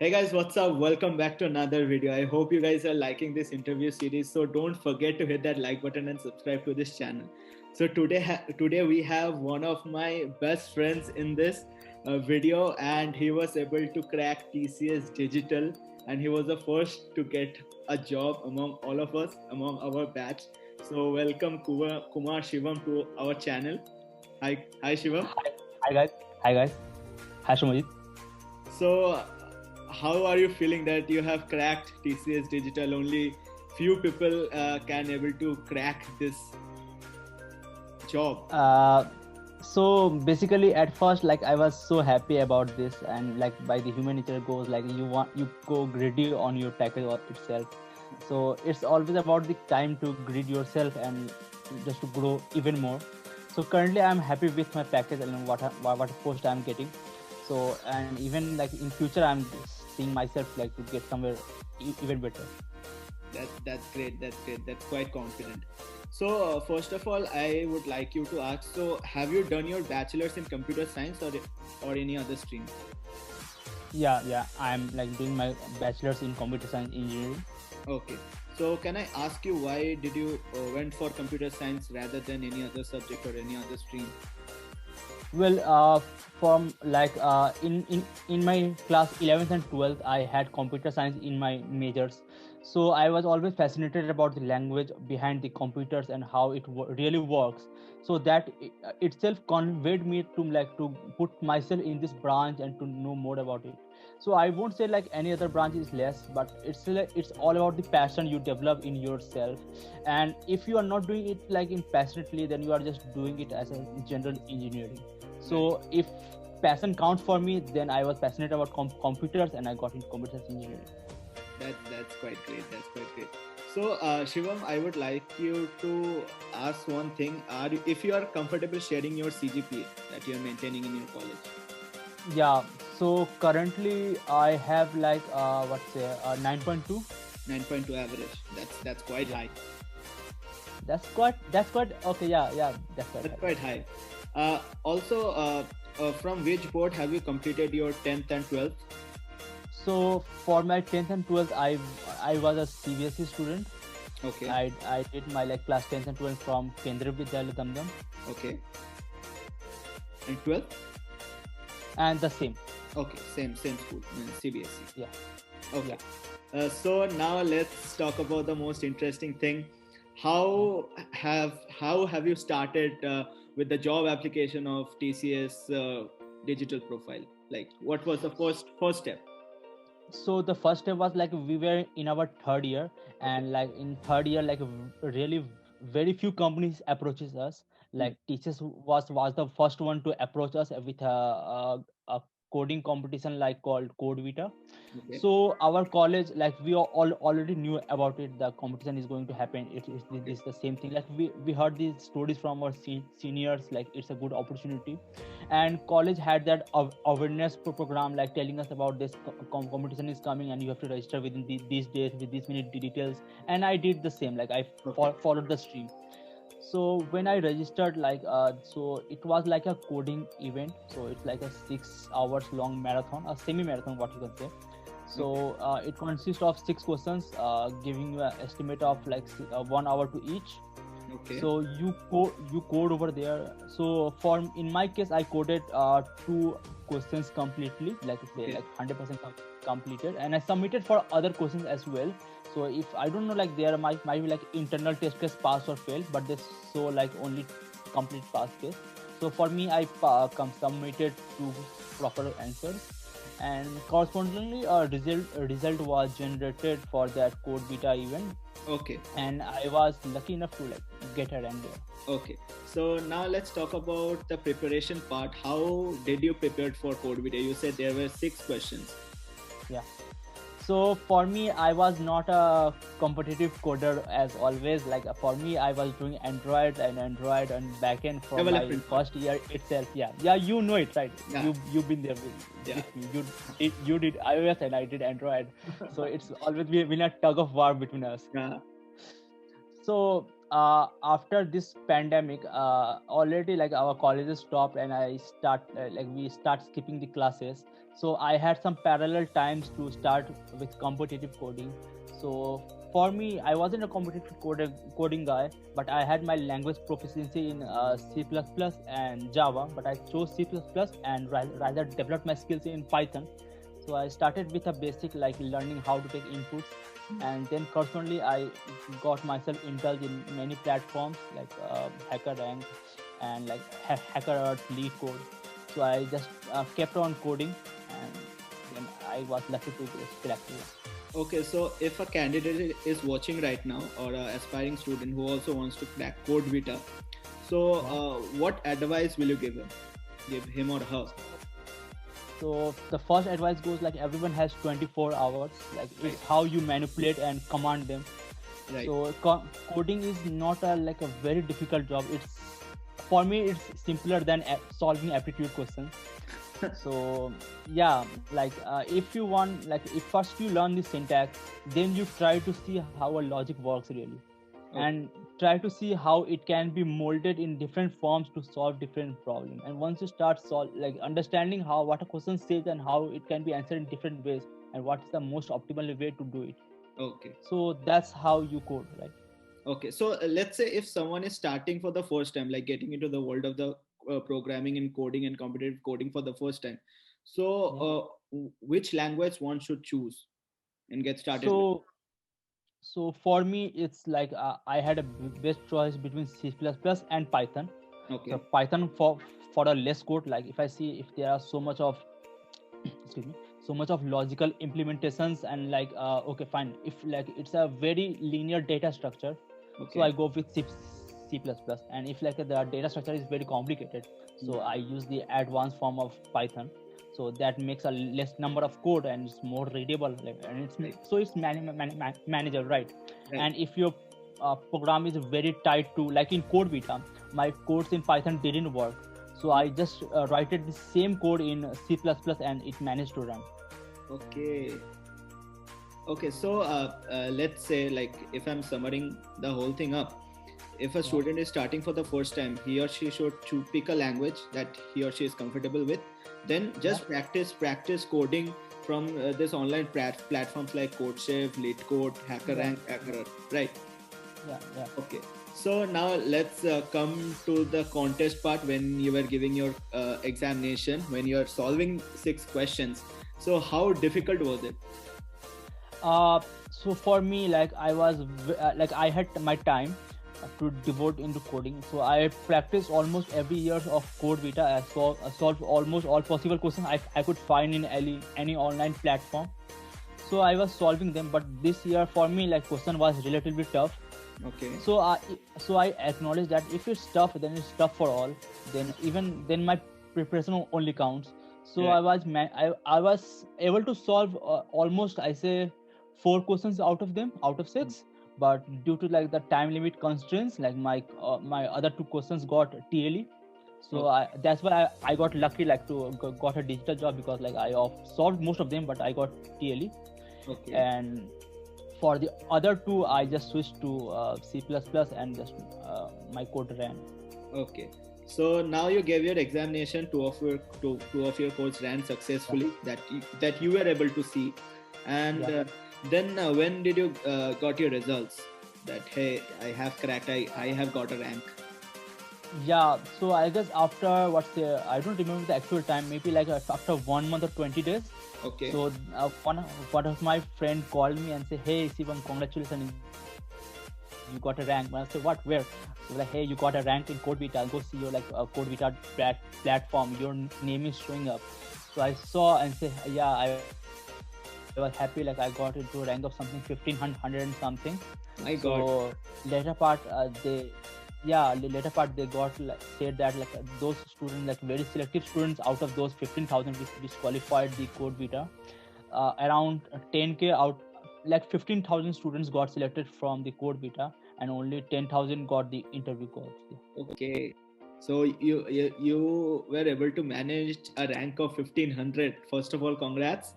Hey guys, what's up? Welcome back to another video. I hope you guys are liking this interview series. So don't forget to hit that like button and subscribe to this channel. So today we have one of my best friends in this video, and he was able to crack TCS Digital, and he was the first to get a job among all of us, among our batch. So welcome Kumar Shivam to our channel. Hi Shivam. Hi guys. Hi guys. Hi Shumajit. So, how are you feeling that you have cracked TCS Digital? Only few people can able to crack this job. So basically, at first, like I was so happy about this, and like by the human nature goes, like you go greedy on your package itself. So it's always about the time to greed yourself and just to grow even more. So currently, I'm happy with my package and what post I'm getting. So and even like in future, I'm seeing myself like to get somewhere even better. That's great. That's great. That's quite confident. So first of all, I would like you to ask. So have you done your bachelor's in computer science or any other stream? Yeah. I'm like doing my bachelor's in computer science engineering. Okay. So can I ask you why did you went for computer science rather than any other subject or any other stream? Well, from like in my class 11th and 12th, I had computer science in my majors. So I was always fascinated about the language behind the computers and how it really works. So that itself conveyed me to like to put myself in this branch and to know more about it. So I won't say like any other branch is less, but it's all about the passion you develop in yourself. And if you are not doing it like in passionately, then you are just doing it as a general engineering. So if passion counts for me, then I was passionate about computers and I got into computer science engineering. That's quite great. That's quite great. So Shivam, I would like you to ask one thing. If you are comfortable sharing your CGPA that you are maintaining in your college? Yeah. So currently I have like what's say 9.2. 9.2 average. That's quite Yeah. high. That's quite okay. Yeah. That's quite That's high. quite high. Also, from which board have you completed your 10th and 12th? So for my 10th and 12th, I was a CBSE student. Okay. I did my like class 10th and 12th from Kendriya Vidyalaya Damdam, Okay. And 12th? and the same. Okay. Same school. CBSE. Yeah. Okay. Yeah. So now let's talk about the most interesting thing. How have you started with the job application of TCS digital profile? Like, what was the first step? So the first step was like we were in our third year, Okay. and like in third year, like really very few companies approaches us. Hmm. Like teachers was the first one to approach us with a coding competition like called Code Vita. Okay. So our college, like we all already knew about it, the competition is going to happen. Okay. It's the same thing, like we heard these stories from our seniors, like it's a good opportunity. And college had that awareness program like telling us about this competition is coming and you have to register within these days with these many details. And I did the same, like I Okay. followed the stream. So when I registered, like so it was like a coding event, so it's like a 6 hours long marathon, a semi marathon what you can say. So Okay. it consists of 6 questions, giving you an estimate of like 1 hour to each. Okay. So you code over there. So for in my case, I coded two questions completely, like say Okay. like 100% completed, and I submitted for other questions as well. So if I don't know, like there might be like internal test case pass or fail, but this so like only complete pass case. So for me, I submitted two proper answers, and correspondingly a result was generated for that code beta event, Okay. and I was lucky enough to like get a rank there. Okay. So now let's talk about the preparation part. How did you prepare for code video? You said there were 6 questions. Yeah. So for me, I was not a competitive coder as always. Like for me, I was doing Android and backend from my Development part. first year itself. Yeah. You know it, right? Yeah. You've been there Yeah. with me. You did iOS and I did Android. So it's always been a tug of war between us. Yeah. So after this pandemic, already like our colleges stopped, and I start like we start skipping the classes. So I had some parallel times to start with competitive coding. So for me, I wasn't a competitive coding guy, but I had my language proficiency in C++ and Java, but I chose C++ and rather developed my skills in Python. So I started with a basic like learning how to take inputs, and then personally I got myself indulged in many platforms like HackerRank and like HackerEarth, LeetCode. So I just kept on coding, and then I was lucky to get selected. Okay, so if a candidate is watching right now or an aspiring student who also wants to crack Code Vita, so Yeah. what advice will you give him or her? So the first advice goes like everyone has 24 hours. Like Right, it's how you manipulate and command them. right. So coding is not a like a very difficult job. It's for me it's simpler than solving aptitude questions. So yeah, like if you want like if first you learn the syntax, then you try to see how a logic works really, Okay, and try to see how it can be molded in different forms to solve different problems. And once you start like understanding how what a question says and how it can be answered in different ways, and what is the most optimal way to do it, okay, so that's how you code, right? okay. So let's say if someone is starting for the first time, like getting into the world of the programming and coding and competitive coding for the first time, so Yeah. which language one should choose and get started with? So for me it's like I had a best choice between C++ and Python. So Okay, Python for a less code, like if I see if there are so much of excuse me, so much of logical implementations, and like okay fine, if like it's a very linear data structure, so okay, I go with C++. And if like the data structure is very complicated, mm, so I use the advanced form of Python. So that makes a less number of code and it's more readable, like, and it's right, so it's manageable, right? right. And if your program is very tight to like in code Vita, my codes in Python didn't work, so I just write it the same code in C++ and it managed to run. Okay. Okay, so let's say, like, if I'm summarizing the whole thing up, if a Yeah. student is starting for the first time, he or she should pick a language that he or she is comfortable with. Then Yeah. just practice coding from this online platforms like CodeShave, LeetCode, Yeah. HackerRank, Hacker, right? Yeah. Yeah. Okay. So now let's come to the contest part when you were giving your examination, when you are solving 6 questions. So how difficult was it? So for me, like I was like I had my time to devote into coding. So I practiced almost every year of Code Vita. I solved almost all possible questions I could find in any online platform. So I was solving them, but this year for me, like question was relatively tough. Okay. So I acknowledge that if it's tough, then it's tough for all. Then even then my preparation only counts. So Right. I was able to solve almost I say 4 questions out of them out of 6, but due to like the time limit constraints, like my other 2 questions got TLE. So Okay. that's why I got lucky like to got a digital job, because like I solved most of them, but I got TLE. Okay. And for the other 2 I just switched to C++ and just my code ran. Okay. So now you gave your examination. Two of your codes ran Yeah. successfully that you were able to see, and Yeah. then when did you got your results? That hey, I have cracked. I have got a rank. Yeah, so I guess after what's the I don't remember the actual time, maybe like after 1 month or 20 days. Okay. So one of my friend called me and said, "Hey, Sivam, congratulations, you got a rank." And I said, "What? Where?" So like, "Hey, you got a rank in Code Vita. Go see your like Code Vita platform. Your name is showing up." So I saw and said, "Yeah, I was happy. Like I got into a rank of something 1500 and something." So My God. later part later part they got like said that like those students, like very selective students out of those 15,000 which qualified the Code Vita, around 10k out, like 15,000 students got selected from the Code Vita, and only 10,000 got the interview calls. Okay. So you were able to manage a rank of 1500. First of all, congrats.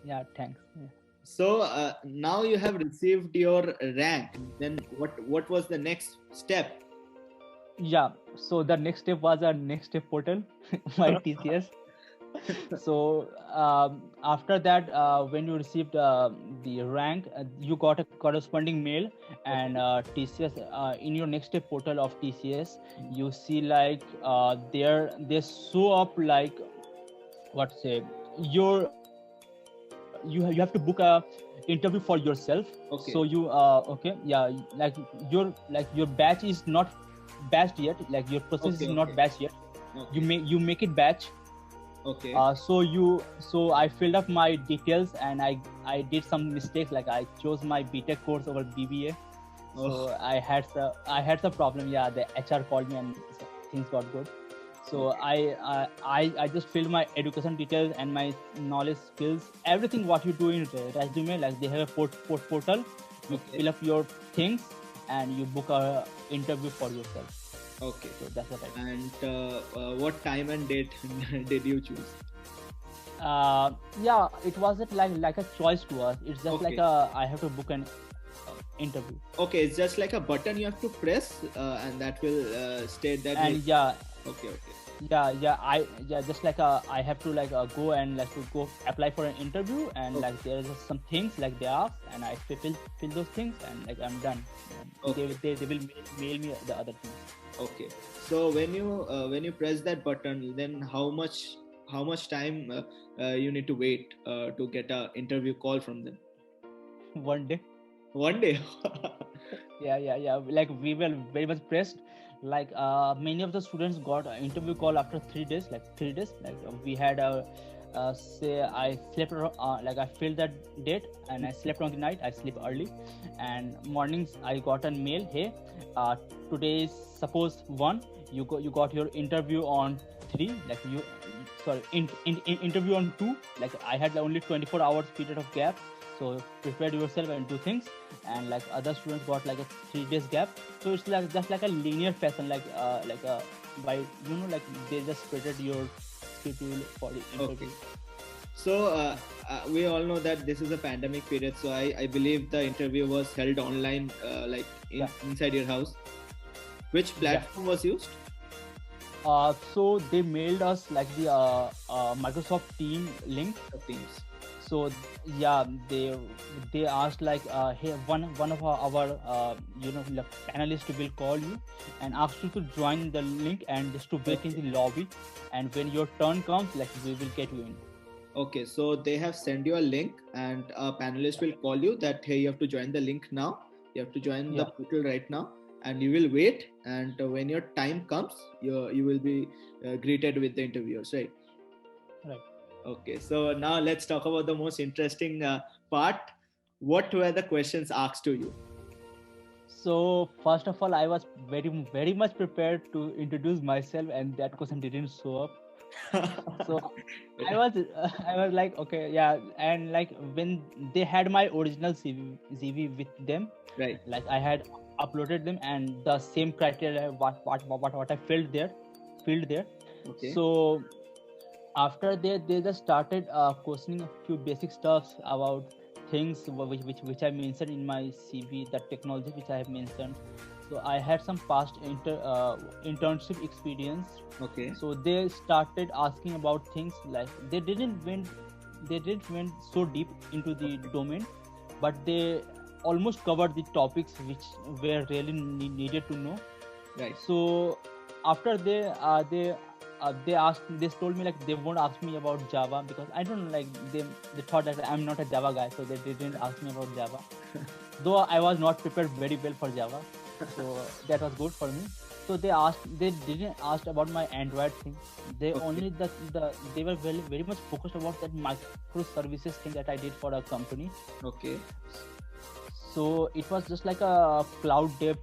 Yeah, thanks. Yeah. So now you have received your rank. Then what was the next step? Yeah, so the next step was a next step portal, my TCS. So after that, when you received the rank, you got a corresponding mail, and Okay. TCS, in your next step portal of TCS, you see like they show up like, what say, you have to book a interview for yourself. So you Okay. okay, yeah, like your batch is not batched yet, like your process is Okay. not Okay. batched yet. Okay. You make it batch. Okay. So I filled up my details, and I did some mistakes, like I chose my BTech course over BBA. Oh. So I had some problem. Yeah, the HR called me, and things got good. So Okay. I just filled my education details and my knowledge, skills, everything what you do in resume. Like they have a portal. You Okay. fill up your things, and you book a interview for yourself. Okay. So that's what I did. And what time and date did you choose? Yeah, it wasn't like a choice to us. It's just like Okay. a I have to book an interview. Okay. It's just like a button you have to press, and that will state that. Hey. And yeah, Okay. Okay. yeah, just like I have to like go and like to go apply for an interview, and Okay. like there is some things like they ask, and I fill those things, and like I'm done. And Okay. they will mail me the other things. Okay. So when you press that button, then how much time you need to wait to get a interview call from them? One day. One day. Yeah, like we were very much pressed. Like many of the students got an interview call after 3 days, like 3 days. Like we had a say I slept like I filled that date, and I slept on the night. I sleep early, and mornings I got a mail. Hey, today is suppose 1. You got your interview on 3. Like you, sorry, interview on 2. Like I had only 24 hours period of gap. So prepare yourself and do things, and like other students got like a 3 days gap. So it's like just like a linear fashion, like by like they just spreaded your schedule for the Okay. interview. So we all know that this is a pandemic period. So I believe the interview was held online, like Yeah, inside your house. Which yeah. platform was used? So they mailed us like the Microsoft Team link. Of Teams. So yeah, they asked like, hey, one of our like, panelists will call you and ask you to join the link and just to wait in Okay. the lobby, and when your turn comes, like we will get you in. Okay, so they have sent you a link, and a panelist will call you that hey, you have to join the link now. You have to join the Yeah, portal right now, and you will wait. And when your time comes, you will be greeted with the interviewers, right? right. Okay, so now let's talk about the most interesting part. What were the questions asked to you? So first of all, I was very much prepared to introduce myself, and that question didn't show up. So I was I was like, okay, yeah, and like when they had my original CV with them, Right. like I had uploaded them, and the same criteria what I filled there. Okay. So after that, they just started questioning a few basic stuffs about things which I mentioned in my CV, the technology which I have mentioned. So I had some past internship experience. Okay. So they started asking about things like they didn't went so deep into the domain, but they almost covered the topics which were really needed to know. Right. So after they asked, they told me like they won't ask me about Java, because I don't know, like they thought that I'm not a Java guy, so they didn't ask me about Java. Though I was not prepared very well for Java, so that was good for me. So they didn't ask about my Android thing. They Okay. only they were very much focused about that microservices thing that I did for a company. Okay. So it was just like a cloud dev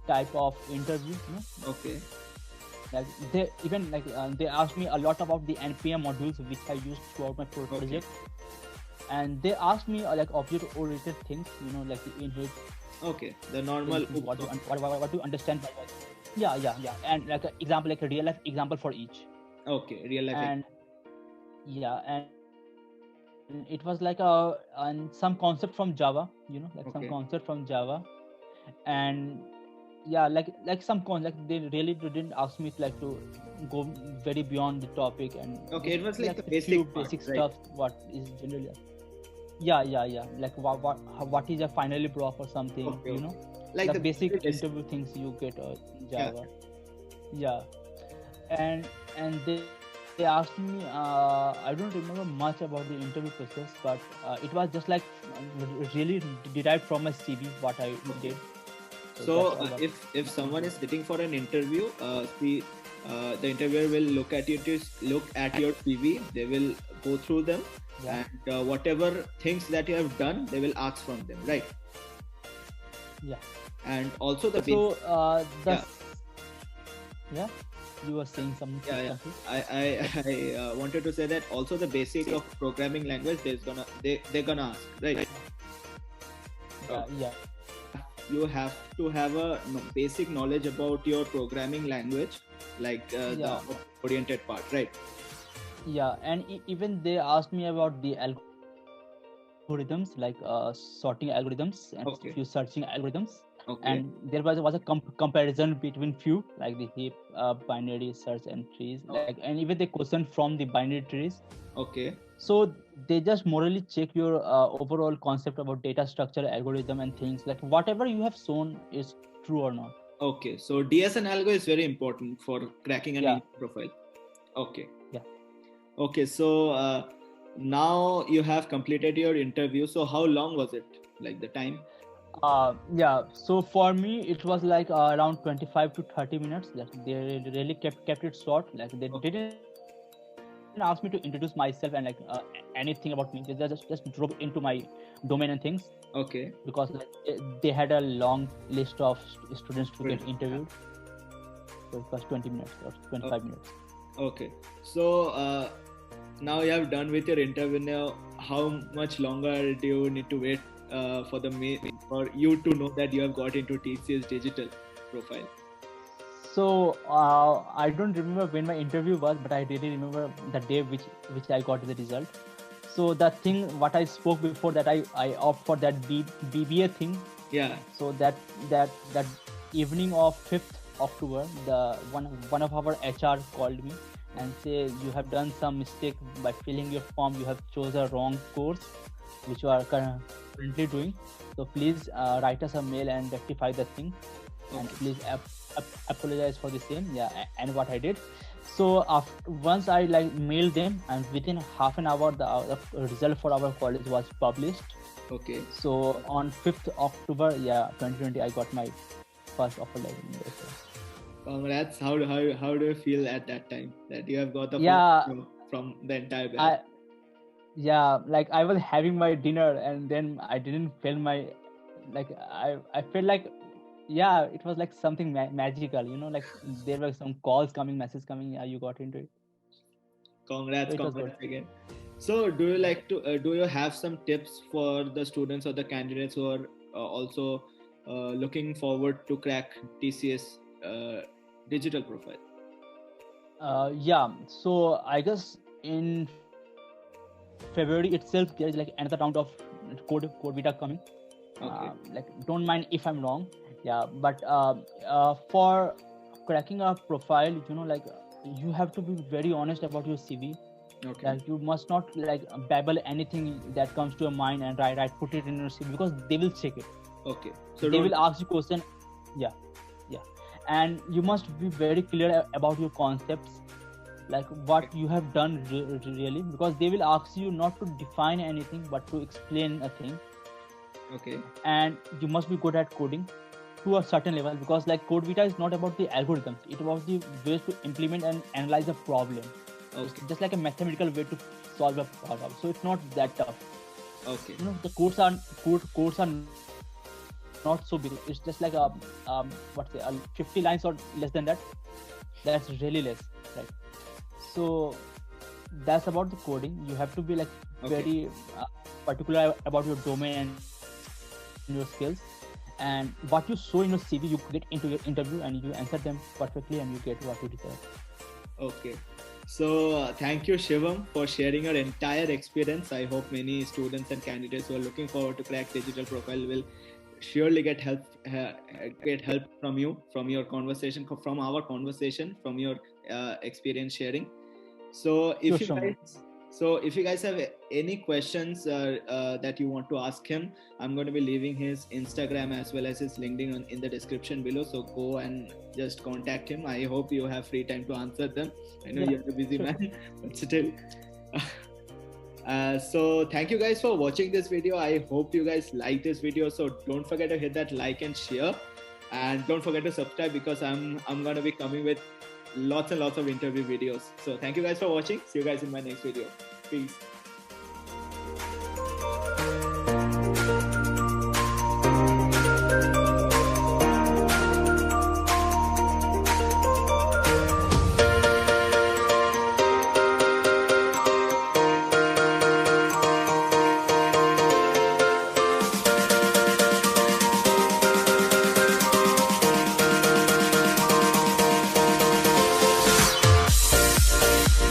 type of interview, Okay. like they even like they asked me a lot about the npm modules which I used throughout my Okay. project, and they asked me like object oriented things, like the inherit Okay. The normal. things, what do you understand by that. Yeah, and like an example, like a real life example for each. Okay. Real life. And yeah, and it was like some concept from Java, like some Okay. concept from Java. And yeah, like some like they really didn't ask me to like to go very beyond the topic, and Okay, just it was like like the a few basic part, basic right? stuff what is generally. Yeah, like what is a finally block or something, Okay, okay. Like the the very basic basic. interview things you get in Yeah. Java. Yeah. And they asked me, I don't remember much about the interview process, but it was just like really derived from my CV what I Okay. did. So So that's all what if someone yeah. is sitting for an interview, the interviewer will look at you to look at your CV. They will go through them, Yeah. and whatever things that you have done, they will ask from them, right? Yeah. And also the So yeah, yeah, you were saying something, yeah, please yeah. complete. I wanted to say that also the basic of programming language they're gonna ask, right? Uh, Yeah. you have to have a basic knowledge about your programming language, like the Yeah. oriented part, right? Yeah, and even they asked me about the algorithms, like sorting algorithms and few searching Okay, algorithms. And okay, there was a comparison between few, like the heap, binary search and trees, oh, like, and even the question from the binary trees. okay, So they just morally check your overall concept about data structure, algorithm, and things like whatever you have shown is true or not. okay. So DS and algo is very important for cracking an Yeah, email profile. Okay, yeah. okay. So now you have completed your interview. So how long was it? Like the time? Yeah, so for me it was like around 25 to 30 minutes. Like they really kept it short. Like they Okay, didn't ask me to introduce myself and like anything about me. They just drove into my domain and things, okay. because like they had a long list of students to get Great. Yeah. interviewed. So it was 20 minutes or Oh, 25 minutes. okay. So now you have done with your interview. Now, how much longer do you need to wait for you to know that you have got into TCS digital profile? So I don't remember when my interview was, but I really remember the day which I got the result. So the thing what I spoke before, that I opt for that BBA thing. Yeah. So that evening of 5th October, the one of our HR called me and say you have done some mistake by filling your form. You have chose a wrong course, which you are currently doing. So please write us a mail and rectify the thing, and Okay. please apologize for the same. Yeah, and what I did. So after, once I like mailed them, and within half an hour the result for our college was published. Okay. So on 5th October, yeah, 2020, I got my first offer letter in the Congrats. How do you feel at that time that you have got the first Yeah, job from the entire batch? I yeah, like I was having my dinner and then I didn't feel my, like I felt like, yeah, it was like something magical, like there were some calls coming, messages coming. Yeah, you got into it, so Congrats, it was good. congrats again. So, do you Yeah. like to? Do you have some tips for the students or the candidates who are also looking forward to crack TCS digital profile? Yeah, so I guess in February itself there is like another round of code beta coming. Okay. Like don't mind if I'm wrong. Yeah, but for cracking a profile, like you have to be very honest about your CV. Okay. Like you must not like babble anything that comes to your mind and put it in your CV, because they will check it. Okay. So They don't. will ask you question. Yeah, yeah, and you must be very clear about your concepts, like what you have done really, because they will ask you not to define anything but to explain a thing. Okay. And you must be good at coding to a certain level, because like code vita is not about the algorithms, it about the ways to implement and analyze a problem. It's Okay. just like a mathematical way to solve a problem, so it's not that tough. Okay. The codes are not so big. It's just like what's say 50 lines or less than that. That's really less, right? So that's about the coding. You have to be like Okay. very particular about your domain and your skills, and what you show in your CV you get into your interview, and you answer them perfectly and you get what you deserve. Okay. So thank you, Shivam, for sharing your entire experience. I hope many students and candidates who are looking forward to crack digital profile will surely get help from you, from your conversation, from our conversation, from your experience sharing. So Sure, if you Shravan. guys, if you guys have any questions that you want to ask him, I'm going to be leaving his Instagram as well as his LinkedIn in the description below. So go and just contact him. I hope you have free time to answer them. I know Yeah, you're a busy sure. man, but still. So thank you guys for watching this video. I hope you guys like this video. So don't forget to hit that like and share, and don't forget to subscribe because I'm gonna be coming with lots and lots of interview videos. So thank you guys for watching. See you guys in my next video. Peace.